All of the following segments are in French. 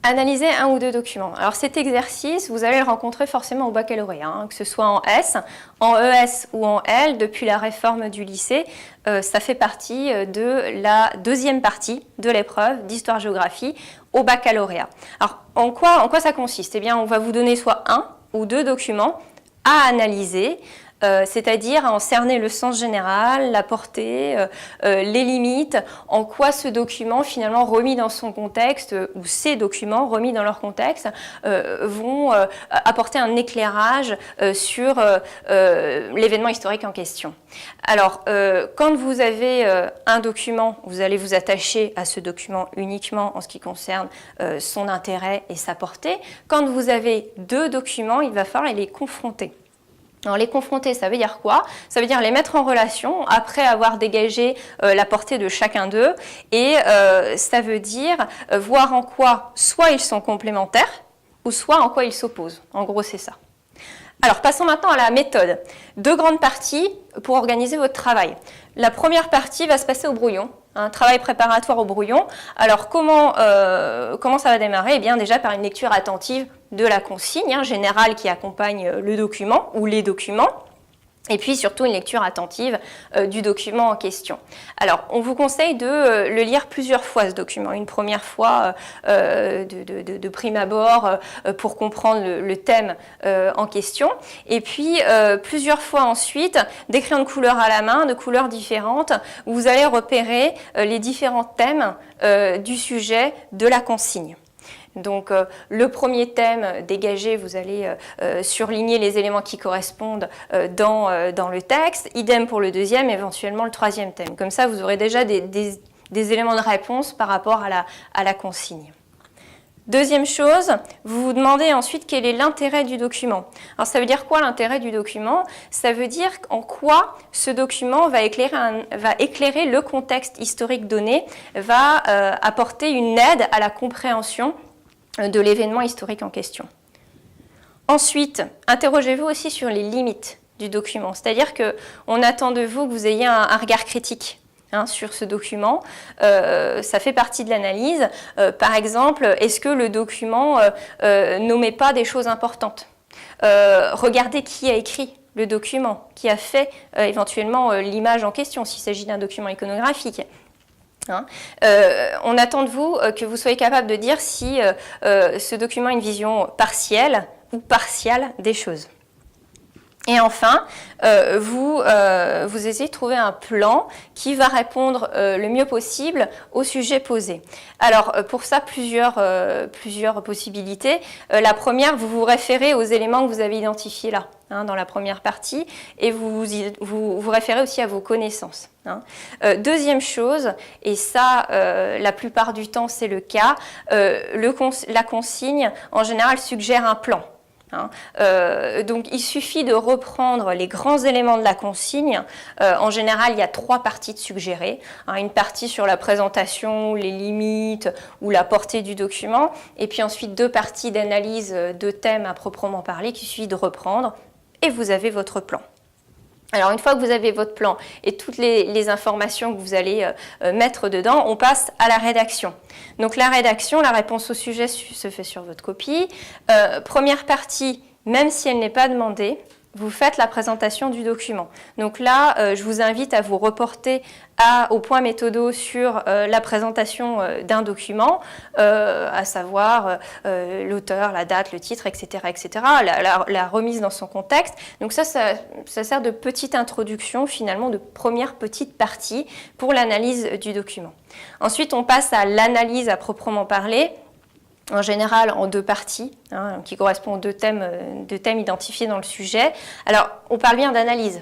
Analyser un ou deux documents. Alors cet exercice, vous allez le rencontrer forcément au baccalauréat, hein, que ce soit en S, en ES ou en L, depuis la réforme du lycée, ça fait partie de la deuxième partie de l'épreuve d'histoire-géographie au baccalauréat. Alors en quoi ça consiste? Eh bien, on va vous donner soit un ou deux documents à analyser, c'est-à-dire à en cerner le sens général, la portée, les limites, en quoi ce document finalement remis dans son contexte, ou ces documents remis dans leur contexte, vont apporter un éclairage sur l'événement historique en question. Alors, quand vous avez un document, vous allez vous attacher à ce document uniquement en ce qui concerne son intérêt et sa portée. Quand vous avez deux documents, il va falloir les confronter. Alors les confronter, ça veut dire quoi? Ça veut dire les mettre en relation après avoir dégagé la portée de chacun d'eux, et ça veut dire voir en quoi soit ils sont complémentaires ou soit en quoi ils s'opposent. En gros, c'est ça. Alors passons maintenant à la méthode. Deux grandes parties pour organiser votre travail. La première partie va se passer au brouillon. Un travail préparatoire au brouillon. Alors comment ça va démarrer? Eh bien déjà par une lecture attentive de la consigne générale qui accompagne le document ou les documents, et puis surtout une lecture attentive du document en question. Alors on vous conseille de le lire plusieurs fois ce document. Une première fois de prime abord pour comprendre le thème en question, et puis plusieurs fois ensuite des crayons de couleur à la main, de couleurs différentes, où vous allez repérer les différents thèmes du sujet de la consigne. Donc le premier thème dégagé, vous allez surligner les éléments qui correspondent dans le texte, idem pour le deuxième, éventuellement le troisième thème. Comme ça, vous aurez déjà des éléments de réponse par rapport à la consigne. Deuxième chose, vous vous demandez ensuite quel est l'intérêt du document. Alors ça veut dire quoi l'intérêt du document? Ça veut dire en quoi ce document va éclairer le contexte historique donné, va apporter une aide à la compréhension de l'événement historique en question. Ensuite, interrogez-vous aussi sur les limites du document, c'est-à-dire qu'on attend de vous que vous ayez un regard critique sur ce document. Ça fait partie de l'analyse. Par exemple, est-ce que le document n'omet pas des choses importantes? Regardez qui a écrit le document, qui a fait éventuellement l'image en question, s'il s'agit d'un document iconographique. On attend de vous que vous soyez capable de dire si ce document a une vision partielle ou partiale des choses. Et enfin, vous essayez de trouver un plan qui va répondre le mieux possible au sujet posé. Alors pour ça, plusieurs possibilités. La première, vous vous référez aux éléments que vous avez identifiés là, dans la première partie, et vous référez aussi à vos connaissances. Deuxième chose, et ça la plupart du temps c'est le cas, la consigne en général suggère un plan. Donc il suffit de reprendre les grands éléments de la consigne. En général, il y a trois parties de suggérées. Une partie sur la présentation, les limites ou la portée du document, et puis ensuite deux parties d'analyse de thèmes à proprement parler qu'il suffit de reprendre, et vous avez votre plan. Alors une fois que vous avez votre plan et toutes les informations que vous allez mettre dedans, on passe à la rédaction. Donc la rédaction, la réponse au sujet se fait sur votre copie. Première partie, même si elle n'est pas demandée, vous faites la présentation du document. Donc là, je vous invite à vous reporter au point méthodo sur la présentation d'un document, à savoir l'auteur, la date, le titre, etc., etc., la remise dans son contexte. Donc ça sert de petite introduction, finalement, de première petite partie pour l'analyse du document. Ensuite, on passe à l'analyse à proprement parler, en général en deux parties, qui correspondent aux deux thèmes identifiés dans le sujet. Alors, on parle bien d'analyse.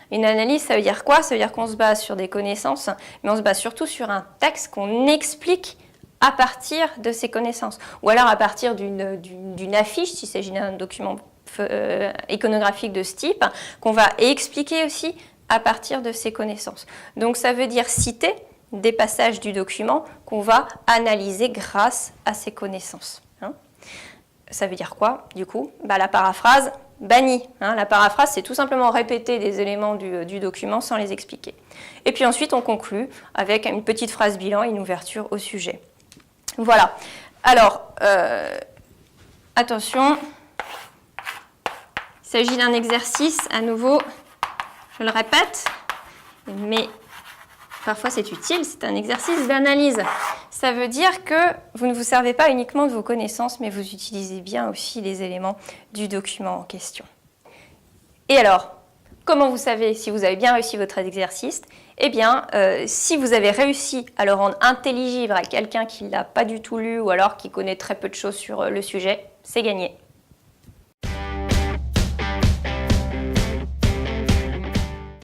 Une analyse, ça veut dire quoi? Ça veut dire qu'on se base sur des connaissances, mais on se base surtout sur un texte qu'on explique à partir de ces connaissances. Ou alors à partir d'une affiche, s'il s'agit d'un document iconographique de ce type, qu'on va expliquer aussi à partir de ces connaissances. Donc ça veut dire citer des passages du document qu'on va analyser grâce à ces connaissances. Ça veut dire quoi, du coup? La paraphrase bannie. La paraphrase, c'est tout simplement répéter des éléments du document sans les expliquer. Et puis ensuite, on conclut avec une petite phrase bilan et une ouverture au sujet. Voilà. Alors, attention, il s'agit d'un exercice, à nouveau, je le répète, mais parfois c'est utile, c'est un exercice d'analyse. Ça veut dire que vous ne vous servez pas uniquement de vos connaissances, mais vous utilisez bien aussi les éléments du document en question. Et alors, comment vous savez si vous avez bien réussi votre exercice? Eh bien, si vous avez réussi à le rendre intelligible à quelqu'un qui ne l'a pas du tout lu ou alors qui connaît très peu de choses sur le sujet, c'est gagné.